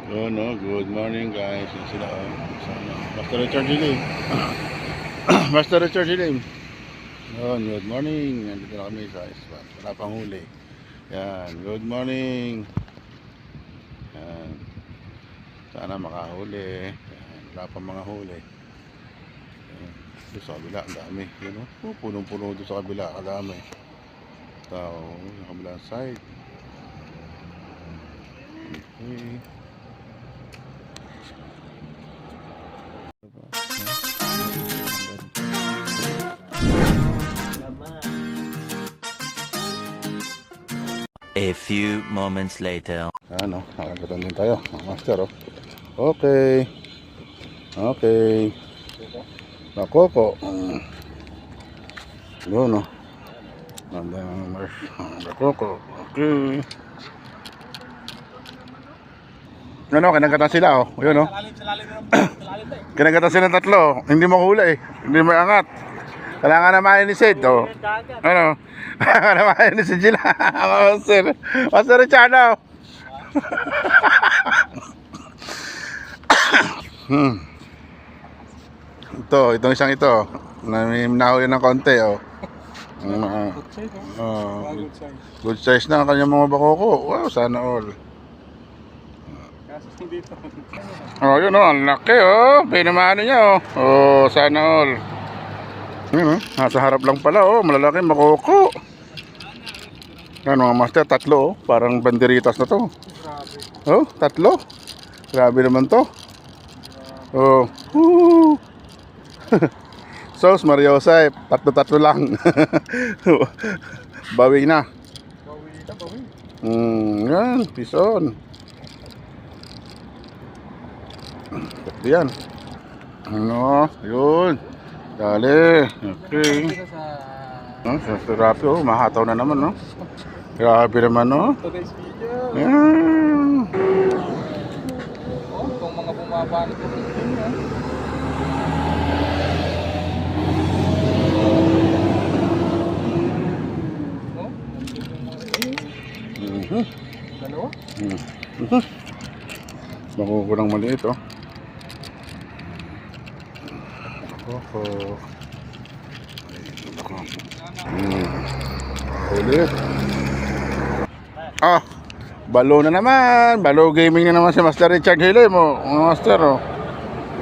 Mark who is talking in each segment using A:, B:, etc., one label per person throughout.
A: Oh no, good morning guys. Yan sila sana. Master Richard Hilim. Master Richard Hilim. Yun, good morning. Nandito na kami sa spot. Wala pang huli. Yan, good morning. Yan. Sana makahuli. Yan, wala pang mga huli. Yan. Doon sa kabila, ang dami. Yun o. Punong-puno doon sa kabila, ang dami. Tao, sa kabilang side. Okay.
B: A few moments later.
A: Ano, nakagatan din tayo, master oh. Okay. Okay. Nakoko. Yun oh. Nakoko. Okay. Ano, kinagatan sila oh. Yun oh. Kinagatan sila tatlo. Hindi mahuli eh. Hindi may angat. Kailangan na mainisid oh. Ano? Kailangan na mainisid sila. Master Richard oh. Itong isang ito. Nahuli ng konti oh. Good size na ang kanyang mga bakoko. Wow, sana all. Oh, yun oh, ang laki oh. Pinamano niya oh. Oh, sana all. Yun oh, nasa harap lang pala oh. Malalaki makoko. Yan mga master, tatlo oh. Parang banderitas na to. Oh, tatlo. Grabe naman to. Oh. Sos, Mario Joseph. Tatlo lang. Bawi na. Yan, pison. Tatlo yan. Ano, yun. Dali. Okay. Sa therapy, oh. Mahataw na naman, no? Grabe naman, no? Yan.
C: Kung mga bumaba nito. Dalawa?
A: Makukulang maliit, oh. Ako. Ulit. Ah, balo na naman. Balo gaming na naman si Master Richard Hilim, oh. Master, oh.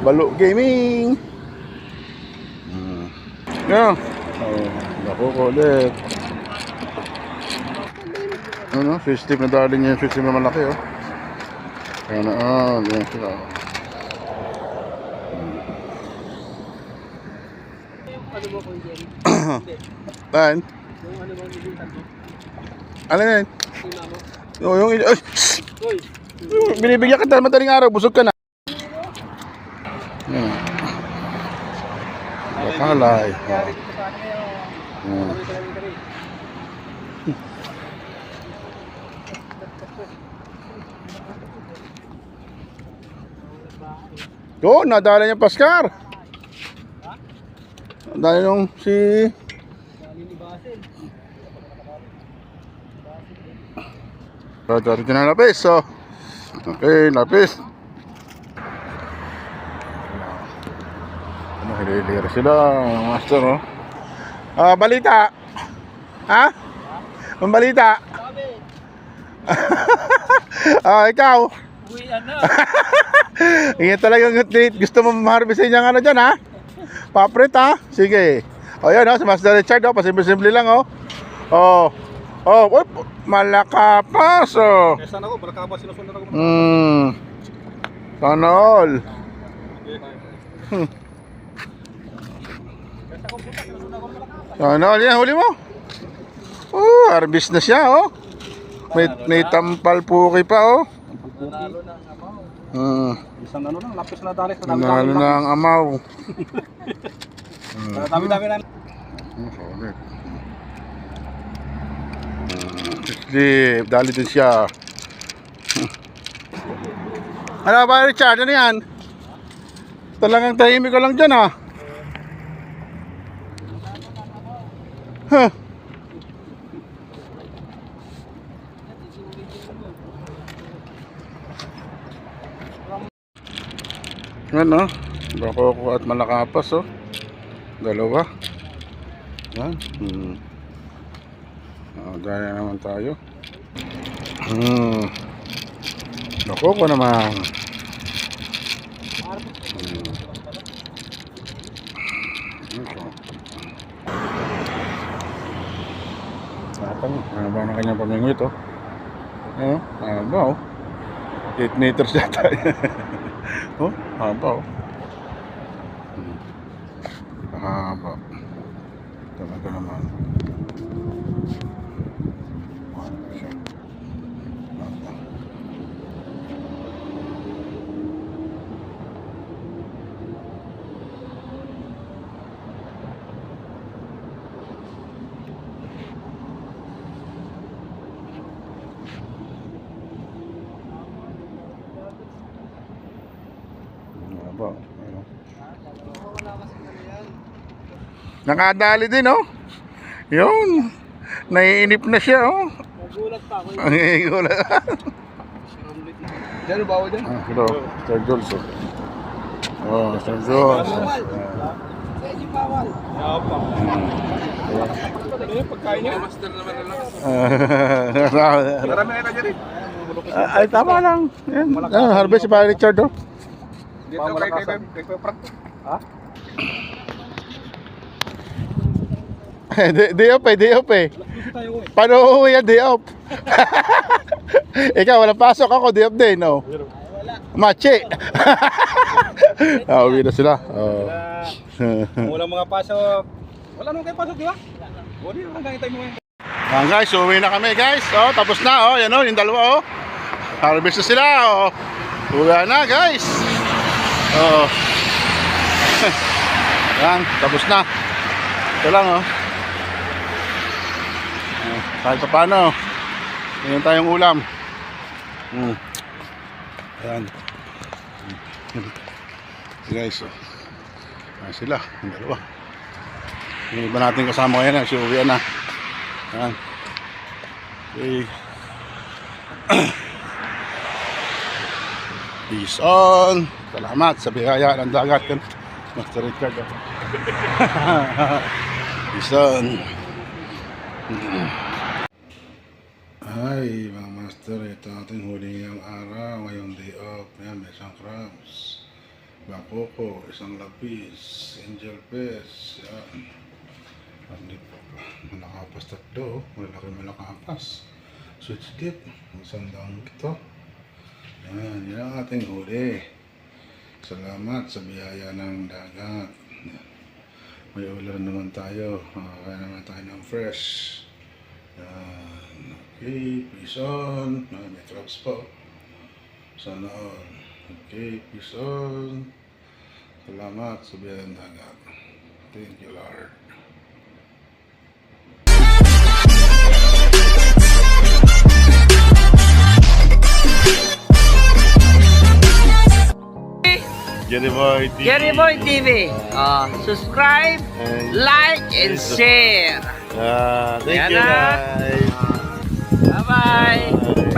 A: Balo gaming. Yeah. Oh, naku ulit. Ano, fish tip na dali niya yung fish tip na malaki, oh. Ayan, yan sila, oh.
C: Ano ba kung yan?
A: Tan?
C: Yung ano ba nilitan mo?
A: Ano yan?
C: Yung ano?
A: Ay!
C: Uy!
A: Binibigyan ka tayo madaling araw, busog ka na. Yan. Bakalay.
C: Nangyari dito sa ano ngayon?
A: Oo, nadala niya Pascar. Nadala nung si... Dito na lapis, oh. Okay, lapis. Ano, hililira sila, master, oh. Balita. Ha? Ang balita. Ikaw.
C: Uwian na!
A: Ingat talagang gusto mo ma-harvestin niyang ano dyan, ha? Paprit, ha? Sige. O, yan, oh, si Master Richard, oh. Pasimple-simple lang, oh. Oh. Oh, malakapas, oh.
C: Sana ako, malakapas sinusunod ako.
A: Sana all. Sana all, yan, huli mo. Oh, harvest na siya, oh. May tampal puki pa, oh.
C: Nanalo na ang amaw. Isang ano lang, lapis na dali.
A: Nanalo na ang amaw.
C: Dami-dami na.
A: Solid. Sleep, dali din siya. Ano ba, Richard? Ano yan? Talagang tahimik ko lang dyan, ah. Huh. Yan o. Bakoko at malakapas o. Dalawa. Yan. Dahil naman tayo. Bakoko naman. Ano ba ang kanyang pamingo ito? Ano ba o? 8 meters yata. Oh, haba o. Haba. Talaga naman. Siya. Haba. Haba. Ayun. Nakadali din oh. Yun. Naiinip na siya oh.
C: Nagulat pa ako.
A: Ang gulat.
C: Diyan ba ako dyan?
A: Hello, Sir Jules. Oh, Sir Jules.
C: Sa Eji Bawal. Yapa. Ano yung pagkain niya? Master naman na lang. Marami na dyan rin.
A: Ay, tama lang. Yan. Harvest si Pare Richard oh.
C: Dito kay Frank. Ha?
A: Day off eh, day off eh.
C: Gusto tayo eh.
A: Paano uuwi yan, day off? Ikaw, wala pasok ako, day off din, no? Machi! Uwi na sila. Oh.
C: Walang mga pasok. Wala naman kayo pasok, di ba? O di, hanggang tayo mo ngayon.
A: Yan guys, uwi na kami guys. Oh, tapos na, oh, yan oh, yung dalawa oh. Harvest na sila, oh. Uwi na guys. Oh. Yan, tapos na. Ito lang oh. Kahit pa paano, ganyan tayong ulam. Ayan. Guys, oh. Ayan sila, yung dalawa. Yung iba natin kasama ngayon, si uwi na. Ayan. Okay. Peace on. Salamat sa biyaya ng dagat. Master Richard. Peace on. Ay, mga master, ito ating huli ngayong araw, ngayong day off. Ayan, may isang crabs, bakoko, isang lapis, angel fish, yan. Hindi po, malakapas tatlo, malaki-malakapas. Switch dip, isang daang ito. Yan, yan ang ating huli. Salamat sa biyaya ng dagat. May ulan naman tayo, kaya naman tayo ng fresh. Yan. Okay, peace on. May crabs po. Sana all. Okay, peace on. Salamat sa biyaya ng dagat. Thank you, Lord. Jerry Boy TV.
D: Jerry Boy TV. Subscribe,
A: And
D: like, and share.
A: thank
D: Yan
A: you
D: na.
A: guys.
D: Bye-bye.
A: Bye.